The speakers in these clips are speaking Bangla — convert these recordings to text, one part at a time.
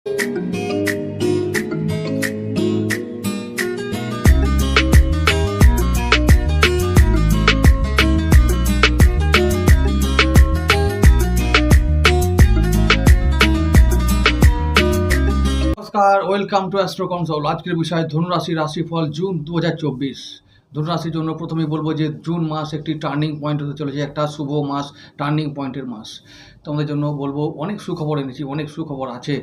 নমস্কার, ওয়েলকাম টু অ্যাস্ট্রো কনসোল। আজকের বিষয় ধনুরাশি রাশিফল জুন 2024। ধনুরাশির জন্য প্রথমেই বলবো যে জুন মাস একটি টার্নিং পয়েন্ট হতে চলেছে, একটা শুভ মাস, টার্নিং পয়েন্টের মাস। তোমাদের জন্য বলবো অনেক সুখবর এনেছি, অনেক সুখবর আছে।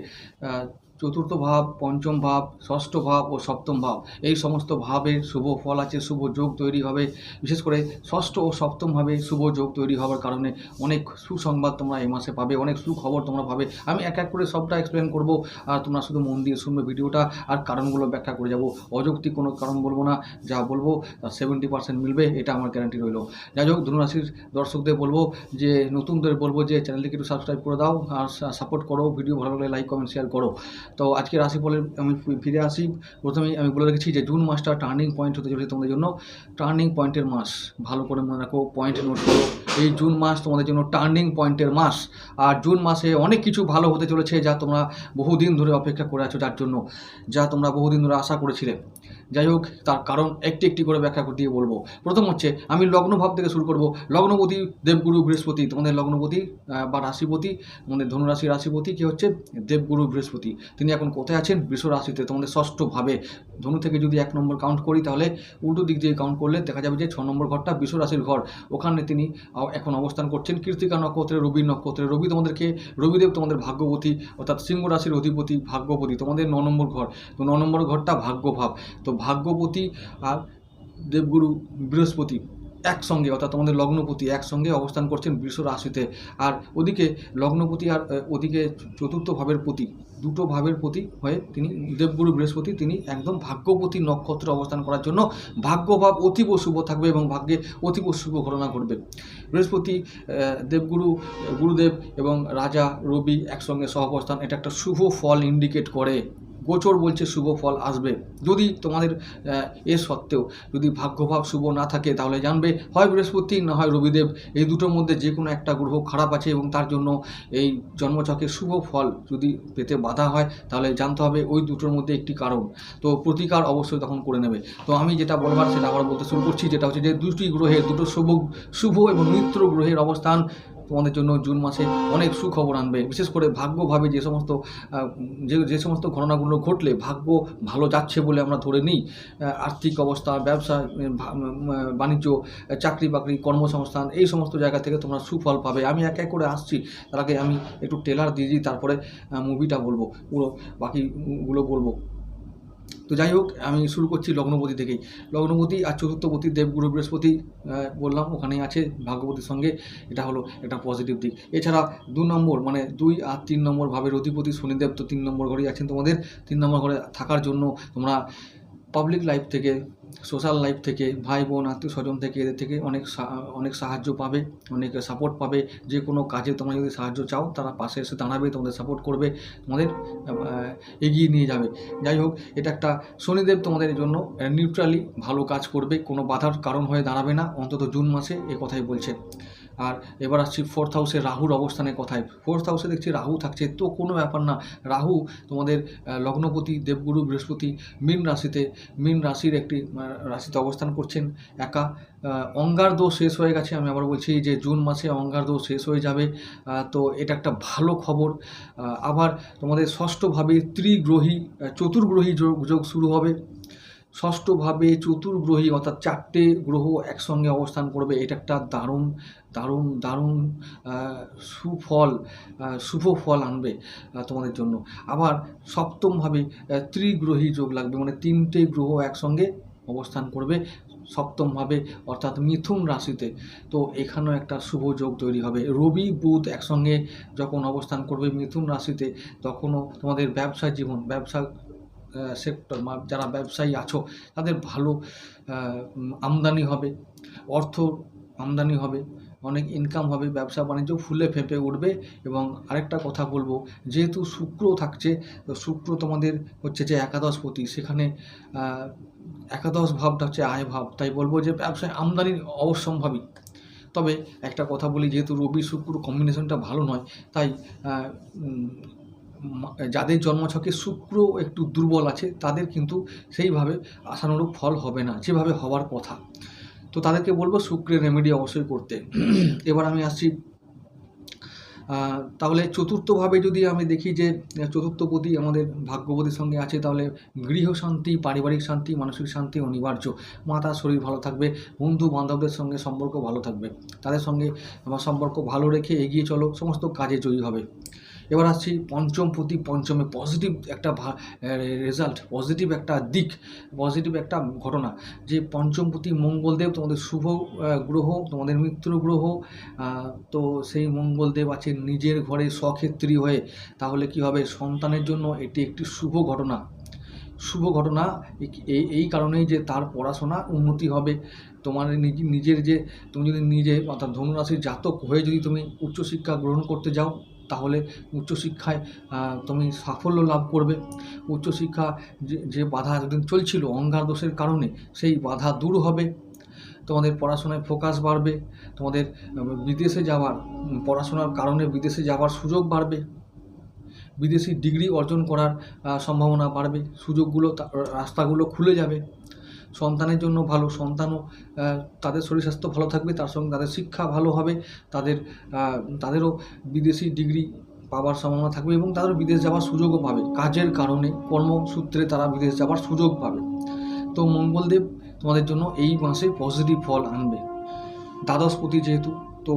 চতুর্থ ভাব, পঞ্চম ভাব, ষষ্ঠ ভাব ও সপ্তম ভাব, এই সমস্ত ভাবের শুভ ফল আছে, শুভ যোগ তৈরি হবে। বিশেষ করে ষষ্ঠ ও সপ্তম ভাবে শুভ যোগ তৈরি হওয়ার কারণে অনেক সুসংবাদ তোমরা এই মাসে পাবে, অনেক সুখবর তোমরা পাবে। আমি এক এক করে সবটা এক্সপ্লেন করব, আর তোমরা শুধু মন দিয়ে শুনবে ভিডিওটা, আর কারণগুলো ব্যাখ্যা করে যাব। অযৌক্তিক কোনো কারণ বলবো না, যা বলবো তার 70% মিলবে, এটা আমার গ্যারান্টি রইল। যাই হোক, ধনুরাশির দর্শকদের বলবো, যে নতুনদের বলবো যে চ্যানেলটিকে একটু সাবস্ক্রাইব করে দাও আর সাপোর্ট করো, ভিডিও ভালো লাগলে লাইক কমেন্ট শেয়ার করো। তো আজকে রাশিফলের আমি ফিরে আসি। প্রথমেই আমি বলে রেখেছি যে জুন মাসটা টার্নিং পয়েন্ট হতে চলেছে তোমাদের জন্য, টার্নিং পয়েন্টের মাস। ভালো করে মনে রাখো, পয়েন্ট নোট করো। এই জুন মাস তোমাদের জন্য টার্নিং পয়েন্টের মাস। আর জুন মাসে অনেক কিছু ভালো হতে চলেছে, যা তোমরা বহুদিন ধরে অপেক্ষা করে আছো, যার জন্য যা তোমরা বহুদিন ধরে আশা করেছিলে। যাই হোক, তার কারণ একটি একটি করে ব্যাখ্যা দিয়ে বলবো। প্রথম হচ্ছে, আমি লগ্নভাব থেকে শুরু করব। লগ্নপতি দেবগুরু বৃহস্পতি, তোমাদের লগ্নপতি বা রাশিপতি, তোমাদের ধনুরাশি রাশিপতি কি হচ্ছে দেবগুরু বৃহস্পতি। তিনি এখন কোথায় আছেন? বৃষ রাশিতে, তোমাদের ষষ্ঠ ভাবে। ধনু থেকে যদি 1 নম্বর কাউন্ট করি, তাহলে উল্টো দিক দিয়ে কাউন্ট করলে দেখা যাবে যে 6 নম্বর ঘরটা বৃষ রাশির ঘর। ওখানে তিনি এখন অবস্থান করছেন কৃত্তিকা নক্ষত্রে, রবি নক্ষত্রে। রবি তোমাদেরকে, রবিদেব তোমাদের ভাগ্যবতী, অর্থাৎ সিংহ রাশির অধিপতি, ভাগ্যপতি, তোমাদের 9 নম্বর ঘর। তো 9 নম্বর ঘরটা ভাগ্যভাব। তো ভাগ্যপতি আর দেবগুরু বৃহস্পতি একসঙ্গে, অর্থাৎ তোমাদের লগ্নপতি একসঙ্গে অবস্থান করছেন বৃষ রাশিতে। আর ওদিকে লগ্নপতি আর ওদিকে চতুর্থ ভাবের প্রতি, দুটো ভাবের প্রতি হয়ে তিনি দেবগুরু বৃহস্পতি, তিনি একদম ভাগ্যপতি নক্ষত্রে অবস্থান করার জন্য ভাগ্যভাব অতীব শুভ থাকবে এবং ভাগ্যে অতীব শুভ ঘটনা ঘটবে। বৃহস্পতি, দেবগুরু, গুরুদেব এবং রাজা রবি একসঙ্গে সহাবস্থান, এটা একটা শুভ ফল ইন্ডিকেট করে। গোচর বলছে শুভ ফল আসবে। যদি তোমাদের এ সত্ত্বেও যদি ভাগ্যভাব শুভ না থাকে, তাহলে জানবে হয় বৃহস্পতি না হয় রবিদেব, এই দুটোর মধ্যে যে কোনো একটা গ্রহ খারাপ আছে, এবং তার জন্য এই জন্মছকে শুভ ফল যদি পেতে বাধা হয়, তাহলে জানতে হবে ওই দুটোর মধ্যে একটি কারণ। তো প্রতিকার অবশ্যই তখন করে নেবে। তো আমি যেটা বলবার সেটা আবার বলতে শুরু করছি, যেটা হচ্ছে যে দুটি গ্রহের, দুটো শুভ এবং মিত্র গ্রহের অবস্থান তোমাদের জন্য জুন মাসে অনেক সুখবর আনবে। বিশেষ করে ভাগ্যভাবে যে সমস্ত ঘটনাগুলো ঘটলে ভাগ্য ভালো যাচ্ছে বলে আমরা ধরে নিই, আর্থিক অবস্থা, ব্যবসা বাণিজ্য, চাকরি বাকরি, কর্মসংস্থান, এই সমস্ত জায়গা থেকে তোমরা সুফল পাবে। আমি এক এক করে আসছি, তার আগে আমি একটু ট্রেলার দিয়ে দিই, তারপরে মুভিটা বলবো, পুরো বাকিগুলো বলবো। তো যাই হোক, আমি শুরু করছি লগ্নপতি থেকেই। লগ্নপতি আর চতুর্থপতি দেবগুরু বৃহস্পতি বললাম, ওখানেই আছে ভাগ্যপতির সঙ্গে, এটা হলো একটা পজিটিভ দিক। এছাড়া 2 নম্বর মানে 2 আর 3 নম্বর ভাবের অধিপতি শনিদেব তো 3 নম্বর ঘরেই আছেন তোমাদের। 3 নম্বর ঘরে থাকার জন্য তোমরা পাবলিক লাইফ থেকে, সোশ্যাল লাইফ থেকে, ভাই বোন, আত্মীয় স্বজন থেকে, এদের থেকে অনেক সাহায্য পাবে, অনেক সাপোর্ট পাবে। যে কোনো কাজে তোমরা যদি সাহায্য চাও, তারা পাশে এসে দাঁড়াবে, তোমাদের সাপোর্ট করবে, তোমাদের এগিয়ে নিয়ে যাবে। যাই হোক, এটা একটা শনিদেব তোমাদের জন্য নিউট্রালি ভালো কাজ করবে, কোনো বাধার কারণ হয়ে দাঁড়াবে না, অন্তত জুন মাসে এ কথাই বলছে। আর এবার আসছি 4th হাউসে রাহুর অবস্থানের কথায়। 4th হাউসে দেখছি রাহু থাকছে, তো কোনো ব্যাপার না। রাহু তোমাদের লগ্নপতি দেবগুরু বৃহস্পতি মীন রাশির একটি রাশিতে অবস্থান করছেন একা। অঙ্গার দোষ শেষ হয়ে গেছে। আমি আবার বলছি যে জুন মাসে অঙ্গার দোষ শেষ হয়ে যাবে, তো এটা একটা ভালো খবর। আবার তোমাদের ষষ্ঠভাবে চতুর্গ্রহী যোগ শুরু হবে। ষষ্ঠভাবে চতুর্গ্রহী, অর্থাৎ 4টে গ্রহ একসঙ্গে অবস্থান করবে। এটা একটা দারুণ দারুণ দারুণ শুভ ফল আনবে তোমাদের জন্য। আবার সপ্তমভাবে ত্রিগ্রহী যোগ লাগবে, মানে 3টে গ্রহ একসঙ্গে অবস্থান করবে সপ্তমভাবে, অর্থাৎ মিথুন রাশিতে। তো এখানেও একটা শুভ যোগ তৈরি হবে। রবি বুধ একসঙ্গে যখন অবস্থান করবে মিথুন রাশিতে, তখনও তোমাদের ব্যবসা জীবন, ব্যবসা সেক্টর, যারা ব্যবসায়ী আছো, তাদের ভালো আমদানি হবে, অর্থ আমদানি হবে, অনেক ইনকাম হবে, ব্যবসা বাণিজ্য ফুলে ফেঁপে উঠবে। এবং আরেকটা কথা বলবো, যেহেতু শুক্র থাকছে, তো শুক্র তোমাদের হচ্ছে যে একাদশপতি, সেখানে একাদশ ভাবটা হচ্ছে আয় ভাব, তাই বলবো যে ব্যবসায় আমদানি অবশ্যম্ভাবী। তবে একটা কথা বলি, যেহেতু রবি শুক্র কম্বিনেশনটা ভালো নয়, তাই যাদের জন্মছকে শুক্র একটু দুর্বল আছে তাদের কিন্তু সেইভাবে আশানুরূপ ফল হবে না যেভাবে হওয়ার কথা। তো তাদেরকে বলবো শুক্রের রেমেডি অবশ্যই করতে। এবার আমি আসছি, তাহলে চতুর্থভাবে যদি আমি দেখি যে চতুর্থপতি আমাদের ভাগ্যপতির সঙ্গে আছে, তাহলে গৃহ শান্তি, পারিবারিক শান্তি, মানসিক শান্তি অনিবার্য। মাতার শরীর ভালো থাকবে, বন্ধু বান্ধবদের সঙ্গে সম্পর্ক ভালো থাকবে, তাদের সঙ্গে আমার সম্পর্ক ভালো রেখে এগিয়ে চলো, সমস্ত কাজে জয়ী হবে। এবার আসছি পঞ্চমপতি পঞ্চমে, পজিটিভ একটা রেজাল্ট, পজিটিভ একটা দিক, পজিটিভ একটা ঘটনা যে পঞ্চমপতি মঙ্গলদেব তোমাদের শুভ গ্রহ, তোমাদের মিত্র গ্রহ। তো সেই মঙ্গলদেব আছে নিজের ঘরে স্বক্ষেত্রী হয়ে, তাহলে কি হবে, সন্তানের জন্য এটি একটি শুভ ঘটনা। শুভ ঘটনা এই কারণেই যে তার পড়াশোনা উন্নতি হবে। তোমার নিজের যে তুমি যদি নিজে অর্থাৎ ধনুরাশির জাতক হয়ে যদি তুমি উচ্চশিক্ষা গ্রহণ করতে যাও, তাহলে উচ্চশিক্ষায় তুমি সাফল্য লাভ করবে। উচ্চশিক্ষা যে বাধা এতদিন চলছিল অঙ্গার দোষের কারণে, সেই বাধা দূর হবে, তোমাদের পড়াশোনায় ফোকাস বাড়বে, তোমাদের বিদেশে যাওয়ার, পড়াশোনার কারণে বিদেশে যাওয়ার সুযোগ বাড়বে, বিদেশি ডিগ্রি অর্জন করার সম্ভাবনা বাড়বে, সুযোগগুলো রাস্তাগুলো খুলে যাবে। সন্তানের জন্য ভালো, সন্তানও তাদের শরীর স্বাস্থ্য ভালো থাকবে, তার সঙ্গে তাদের শিক্ষা ভালো হবে, তাদেরও বিদেশি ডিগ্রি পাওয়ার সম্ভাবনা থাকবে এবং তাদেরও বিদেশ যাওয়ার সুযোগও পাবে। কাজের কারণে কর্মসূত্রে তারা বিদেশ যাওয়ার সুযোগ পাবে। তো মঙ্গলদেব তোমাদের জন্য এই মাসে পজিটিভ ফল আনবে। দ্বাদশপতি যেহেতু, তো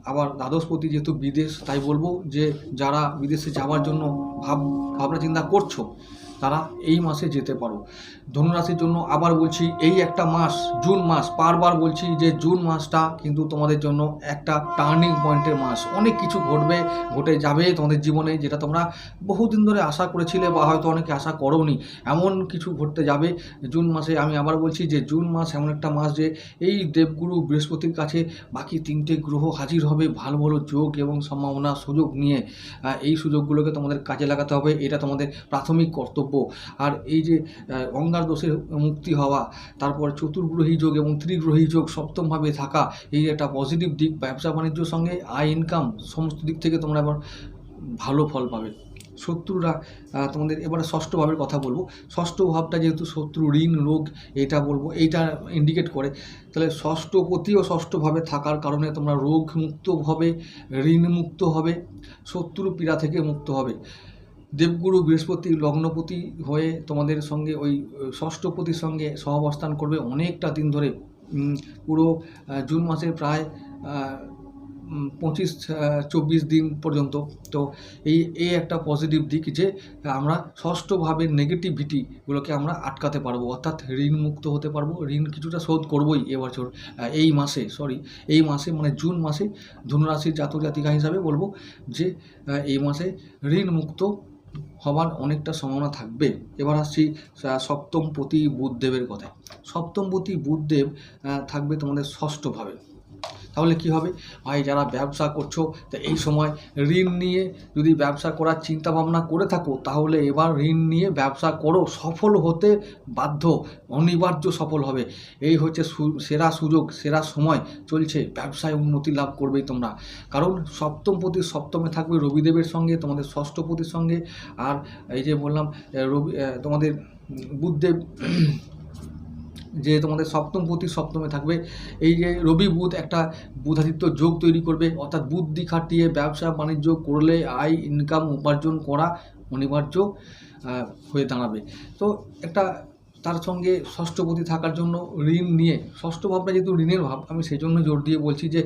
আবার দ্বাদশপতি যেহেতু বিদেশ, তাই বলবো যে যারা বিদেশে যাওয়ার জন্য ভাবনা চিন্তা করছো তারা এই মাসে যেতে পারো। ধনুরাশির জন্য আবার বলছি, এই একটা মাস জুন মাস, বারবার বলছি যে জুন মাসটা কিন্তু তোমাদের জন্য একটা টার্নিং পয়েন্টের মাস। অনেক কিছু ঘটে যাবে তোমাদের জীবনে, যেটা তোমরা বহুদিন ধরে আশা করেছিলে বা হয়তো অনেকে আশা করোনি, এমন কিছু ঘটতে যাবে জুন মাসে। আমি আবার বলছি যে জুন মাস এমন একটা মাস যে এই দেবগুরু বৃহস্পতির কাছে বাকি 3টে গ্রহ হাজির হবে ভালো ভালো যোগ এবং সম্ভাবনা সুযোগ নিয়ে। এই সুযোগগুলোকে তোমাদের কাজে লাগাতে হবে, এটা তোমাদের প্রাথমিক কর্তব্য। আর এই যে অঙ্গার দোষের মুক্তি হওয়া, তারপর চতুর্গ্রহী যোগ এবং ত্রিগ্রহী যোগ সপ্তমভাবে থাকা, এই একটা পজিটিভ দিক। ব্যবসা বাণিজ্যর সঙ্গে আয় ইনকাম সমস্ত দিক থেকে তোমরা এবার ভালো ফল পাবে। শত্রুরা তোমাদের, এবারে ষষ্ঠ ভাবের কথা বলবো। ষষ্ঠ ভাবটা যেহেতু শত্রু, ঋণ, রোগ, এটা বলবো, এইটা ইন্ডিকেট করে, তাহলে ষষ্ঠপতি ও ষষ্ঠভাবে থাকার কারণে তোমরা রোগ মুক্ত হবে, ঋণ মুক্ত হবে, শত্রু পীড়া থেকে মুক্ত হবে। দেবগুরু বৃহস্পতি লগ্নপতি হয়ে তোমাদের সঙ্গে ওই ষষ্ঠপতির সঙ্গে সহাবস্থান করবে অনেকটা দিন ধরে, পুরো জুন মাসের প্রায় 25-24 দিন পর্যন্ত। তো এই একটা পজিটিভ দিক যে আমরা ষষ্ঠভাবের নেগেটিভিটিগুলোকে আমরা আটকাতে পারবো, অর্থাৎ ঋণ মুক্ত হতে পারবো, ঋণ কিছুটা শোধ করবোই এবছর, এই মাসে মানে জুন মাসে ধনুরাশির জাতক জাতিকা হিসাবে বলবো যে এই মাসে ঋণ মুক্ত হবার অনেকটা সম্ভাবনা থাকবে। এবার আসছি সপ্তমপতি বুধদেবের কথায়। সপ্তমপতি বুধদেব থাকবে তোমাদের ষষ্ঠভাবে। তাহলে কি হবে ভাই, যারা ব্যবসা করছো তা এই সময় ঋণ নিয়ে যদি ব্যবসা করার চিন্তা ভাবনা করে থাকো, তাহলে এবার ঋণ নিয়ে ব্যবসা করো, সফল হতে বাধ্য, অনিবার্য সফল হবে। এই হচ্ছে সেরা সুযোগ, সেরা সময় চলছে, ব্যবসায় উন্নতি লাভ করবেই তোমরা। কারণ সপ্তমপতি সপ্তমে থাকবে রবিদেবের সঙ্গে, তোমাদের ষষ্ঠপতির সঙ্গে। আর এই যে বললাম রবি, তোমাদের বুধদেব যে তোমাদের সপ্তমপতি সপ্তমে থাকবে, এই যে রবি বুধ একটা বুধাদিত্য যোগ তৈরি করবে, অর্থাৎ বুদ্ধি খাটিয়ে ব্যবসা বাণিজ্য করলে আয় ইনকাম উপার্জন করা অনিবার্য হয়ে দাঁড়াবে। তো একটা তার সঙ্গে ষষ্ঠপতি থাকার জন্য ঋণ নিয়ে, ষষ্ঠ ভাবটা যেহেতু ঋণের ভাব, আমি সেই জন্য জোর দিয়ে বলছি যে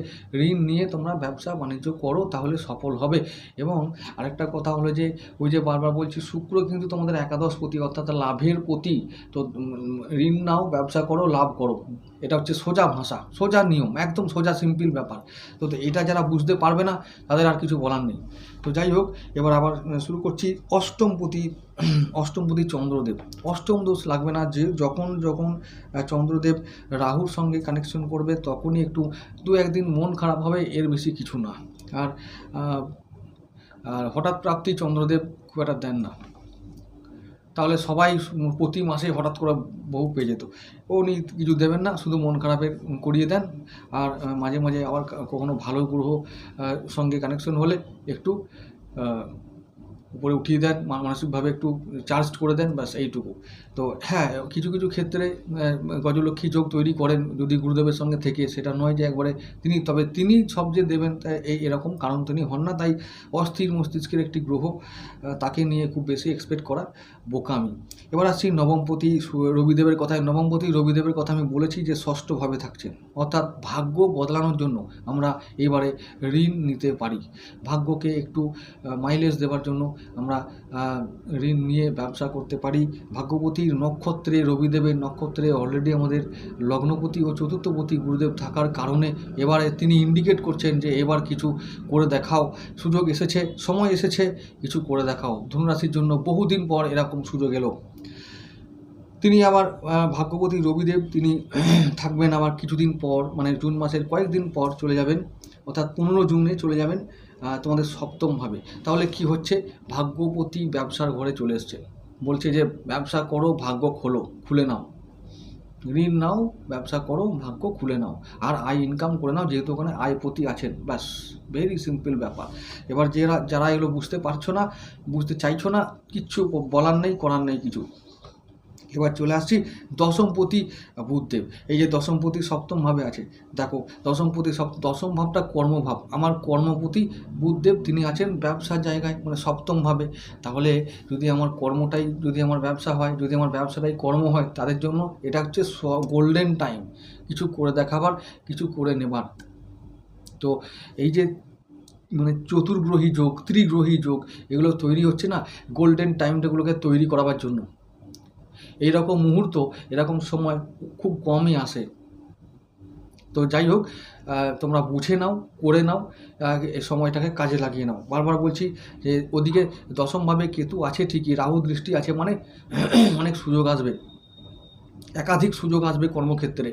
ঋণ নিয়ে তোমরা ব্যবসা বাণিজ্য করো, তাহলে সফল হবে। এবং আরেকটা কথা হলো যে ওই যে বারবার বলছি, শুক্র কিন্তু তোমাদের একাদশপতি, অর্থাৎ লাভের পতি। তো ঋণ নাও, ব্যবসা করো, লাভ করো, এটা হচ্ছে সোজা ভাষা, সোজা নিয়ম, একদম সোজা সিম্পল ব্যাপার। তো এটা যারা বুঝতে পারবে না তাদের আর কিছু বলার নেই। তো যাই হোক, এবার আবার শুরু করছি। অষ্টমপতি চন্দ্রদেব। অষ্টম দোষ লাগবে না, যে যখন চন্দ্রদেব রাহুর সঙ্গে কানেকশন করবে তখনই একটু 2-1 দিন মন খারাপ হবে, এর বেশি কিছু না। আর হঠাৎ প্রাপ্তি চন্দ্রদেব খুব একটা দেন না, তাহলে সবাই প্রতি মাসে হঠাৎ করে বহু পেয়ে যেত। উনি কিছু দেবেন না, শুধু মন খারাপের করিয়ে দেন। আর মাঝে মাঝে আবার কখনো ভালো গ্রহ সঙ্গে কানেকশন হলে একটু উপরে উঠিয়ে দেন, মানসিকভাবে একটু চার্জ করে দেন, ব্যাস এইটুকু। তো হ্যাঁ, কিছু কিছু ক্ষেত্রে গজলক্ষ্মী যোগ তৈরি করেন যদি গুরুদেবের সঙ্গে থেকে, সেটা নয় যে একবারে তবে তিনি সব যে দেবেন এরকম, কারণ তিনি হন না, তাই অস্থির মস্তিষ্কের একটি গ্রহ, তাকে নিয়ে খুব বেশি এক্সপেক্ট করা বোকামি। এবার আসছি নবমপতি রবিদেবের কথায়। নবমপতি রবিদেবের কথা আমি বলেছি যে ষষ্ঠভাবে থাকছেন, অর্থাৎ ভাগ্য বদলানোর জন্য আমরা এবারে ঋণ নিতে পারি। ভাগ্যকে একটু মাইলেজ দেওয়ার জন্য আমরা ঋণ নিয়ে ব্যবসা করতে পারি। ভাগ্যপতির নক্ষত্রে, রবিদেবের নক্ষত্রে অলরেডি আমাদের লগ্নপতি ও চতুর্থপতি গুরুদেব থাকার কারণে এবারে তিনি ইন্ডিকেট করছেন যে এবার কিছু করে দেখাও, সুযোগ এসেছে, সময় এসেছে, কিছু করে দেখাও। ধনুরাশির জন্য বহুদিন পর এরকম সুযোগ এলো। তিনি আবার ভাগ্যপতি রবিদেব তিনি থাকবেন আবার কিছুদিন পর, মানে জুন মাসের কয়েকদিন পর চলে যাবেন, অর্থাৎ 15 জুনে চলে যাবেন তোমাদের সপ্তমভাবে। তাহলে কি হচ্ছে, ভাগ্যপতি ব্যবসার ঘরে চলে এসছে, বলছে যে ব্যবসা করো, ভাগ্য খুলে নাও, ঋণ নাও, ব্যবসা করো, ভাগ্য খুলে নাও, আর আয় ইনকাম করে নাও, যেহেতু ওখানে আয়পতি আছেন। ব্যাস, ভেরি সিম্পল ব্যাপার। এবার যারা এগুলো বুঝতে পারছো না, বুঝতে চাইছো না, কিচ্ছু বলার নেই, করার নেই কিছু। এবার চলে আসছি দশমপতি বুধদেব। এই যে দশমপতি সপ্তমভাবে আছে, দেখো দশমপতি দশম ভাবটা কর্মভাব, আমার কর্মপতি বুধদেব তিনি আছেন ব্যবসার জায়গায়, মানে সপ্তমভাবে। তাহলে যদি আমার কর্মটাই, যদি আমার ব্যবসা হয়, যদি আমার ব্যবসাটাই কর্ম হয়, তাদের জন্য এটা হচ্ছে গোল্ডেন টাইম, কিছু করে দেখাবার, কিছু করে নেবার। তো এই যে মানে চতুর্গ্রহী যোগ, ত্রিগ্রহী যোগ, এগুলো তৈরি হচ্ছে না, গোল্ডেন টাইমটাগুলোকে তৈরি করাবার জন্য। এইরকম মুহূর্ত, এরকম সময় খুব কমই আসে। তো যাই হোক, তোমরা বুঝে নাও, করে নাও, এই সময়টাকে কাজে লাগিয়ে নাও। বারবার বলছি যে ওদিকে দশমভাবে কেতু আছে ঠিকই, রাহু দৃষ্টি আছে, মানে অনেক সুযোগ আসবে, একাধিক সুযোগ আসবে কর্মক্ষেত্রে,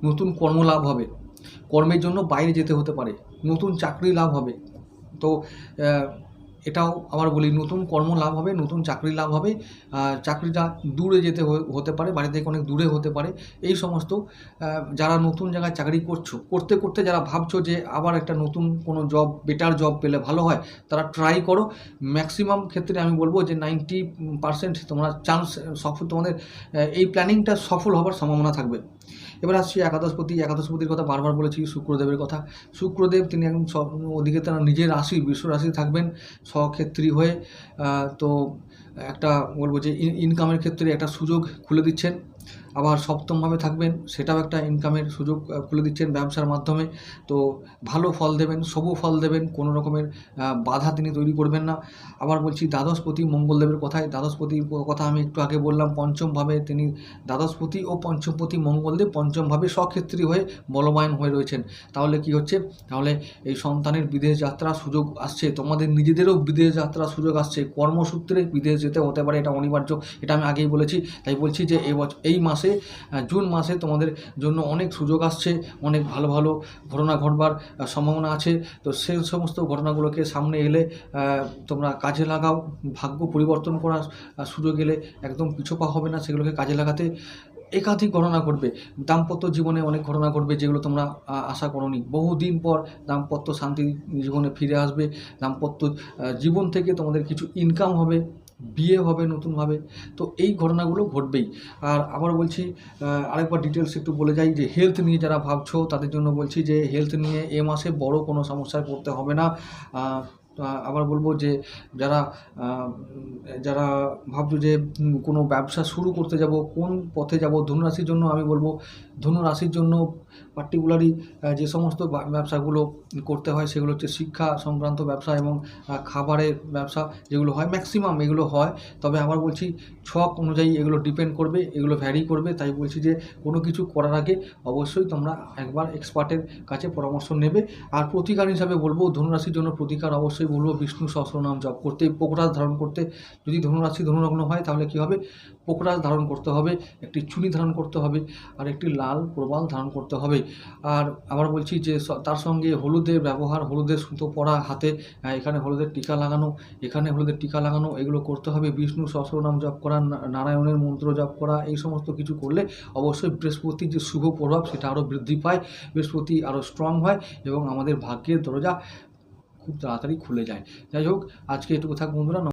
নতুন কর্মলাভ হবে, কর্মের জন্য বাইরে যেতে হতে পারে, নতুন চাকরি লাভ হবে। তো এটাও আবার বলি, নতুন কর্ম লাভ হবে, নতুন চাকরি লাভ হবে, চাকরিটা দূরে যেতে হতে পারে, বাড়ি থেকে অনেক দূরে হতে পারে। এই সমস্ত যারা নতুন জায়গায় চাকরি করতে করতে যারা ভাবছো যে আবার একটা নতুন কোনো জব, বেটার জব পেলে ভালো হয়, তারা ট্রাই করো। ম্যাক্সিমাম ক্ষেত্রে আমি বলবো যে 90% তোমরা চান্স সফল, তোমাদের এই প্ল্যানিংটা সফল হবার সম্ভাবনা থাকবে। এবার আসছি একাদশপতির কথা বারবার বলেছি, শুক্রদেবের কথা। শুক্রদেব তিনি একদম ওদিকে তারা নিজের রাশি, বিশ্ব রাশি থাকবেন স্বক্ষেত্রী হয়ে। তো একটা বলবো যে ইনকামের ক্ষেত্রে একটা সুযোগ খুলে দিচ্ছেন। আবার সপ্তমভাবে থাকবেন, সেটাও একটা ইনকামের সুযোগ খুলে দিচ্ছেন ব্যবসার মাধ্যমে। তো ভালো ফল দেবেন, শুভ ফল দেবেন, কোনো রকমের বাধা তিনি তৈরি করবেন না। আবার বলছি দ্বাদশপতি মঙ্গলদেবের কথায়, দ্বাদশপতির কথা আমি একটু আগে বললাম, পঞ্চমভাবে তিনি দ্বাদশপতি ও পঞ্চমপতি মঙ্গলদেব পঞ্চমভাবে স্বক্ষেত্রী হয়ে বলবায়ন হয়ে রয়েছেন। তাহলে কি হচ্ছে, তাহলে এই সন্তানের বিদেশ যাত্রার সুযোগ আসছে, তোমাদের নিজেদেরও বিদেশ যাত্রার সুযোগ আসছে, কর্মসূত্রে বিদেশ যেতে হতে পারে, এটা অনিবার্য, এটা আমি আগেই বলেছি। তাই বলছি যে এই মাসে, জুন মাসে তোমাদের জন্য অনেক সুযোগ আসছে, অনেক ভালো ভালো ঘটনা ঘটবার সম্ভাবনা আছে। তো সেই সমস্ত ঘটনাগুলোকে সামনে এলে তোমরা কাজে লাগাও, ভাগ্য পরিবর্তন করার সুযোগ এলে একদম পিছপা হবে না, সেগুলোকে কাজে লাগাতে। একাধিক ঘটনা ঘটবে, দাম্পত্য জীবনে অনেক ঘটনা ঘটবে যেগুলো তোমরা আশা করোনি। বহুদিন পর দাম্পত্য শান্তি জীবনে ফিরে আসবে, দাম্পত্য জীবন থেকে তোমাদের কিছু ইনকাম হবে, বিয়ে হবে নতুনভাবে। তো এই ঘটনাগুলো ঘটবেই। আর আবার বলছি, আরেকবার ডিটেলস একটু বলে যাই যে হেলথ নিয়ে যারা ভাবছো তাদের জন্য বলছি যে হেলথ নিয়ে এ মাসে বড় কোনো সমস্যায় পড়তে হবে না। আবার বলবো যে যারা যারা ভাবছো যে কোনো ব্যবসা শুরু করতে যাব, কোন পথে যাব, ধনুরাশির জন্য আমি বলবো, ধনুরাশির জন্য পার্টিকুলারলি যে সমস্ত ব্যবসাগুলো করতে হয় সেগুলো হচ্ছে শিক্ষা সংক্রান্ত ব্যবসা এবং খাবারের ব্যবসা, যেগুলো হয় ম্যাক্সিমাম এগুলো হয়। তবে আবার বলছি ছক অনুযায়ী এগুলো ডিপেন্ড করবে, এগুলো ভ্যারি করবে। তাই বলছি যে কোনো কিছু করার আগে অবশ্যই তোমরা একবার এক্সপার্টের কাছে পরামর্শ নেবে। আর প্রতিকার হিসাবে বলবো, ধনুরাশির জন্য প্রতিকার অবশ্যই বলবো বিষ্ণু সহস্রনাম জপ করতে, পোকরাজ ধারণ করতে। যদি ধনুরাশি ধনুলগ্ন হয় তাহলে কী হবে, পোকরাজ ধারণ করতে হবে, একটি চুনি ধারণ করতে হবে, আর একটি লাল প্রবাল ধারণ করতে হবে। আর আবার বলছি যে তার সঙ্গে হলুদের ব্যবহার, হলুদের সুতো পরা হাতে, এখানে হলুদের টিকা লাগানো, এখানে হলুদের টিকা লাগানো, এগুলো করতে হবে। বিষ্ণু সহস্রনাম জপ করা, নারায়ণের মন্ত্র জপ করা, এই সমস্ত কিছু করলে অবশ্যই বৃহস্পতির যে শুভ প্রভাব সেটা আরও বৃদ্ধি পায়, বৃহস্পতি আরও স্ট্রং হয় এবং আমাদের ভাগ্যের দরজা খুব তাড়াতাড়ি খুলে যায়। যাই হোক, আজকে এটুকু থাক বন্ধুরা।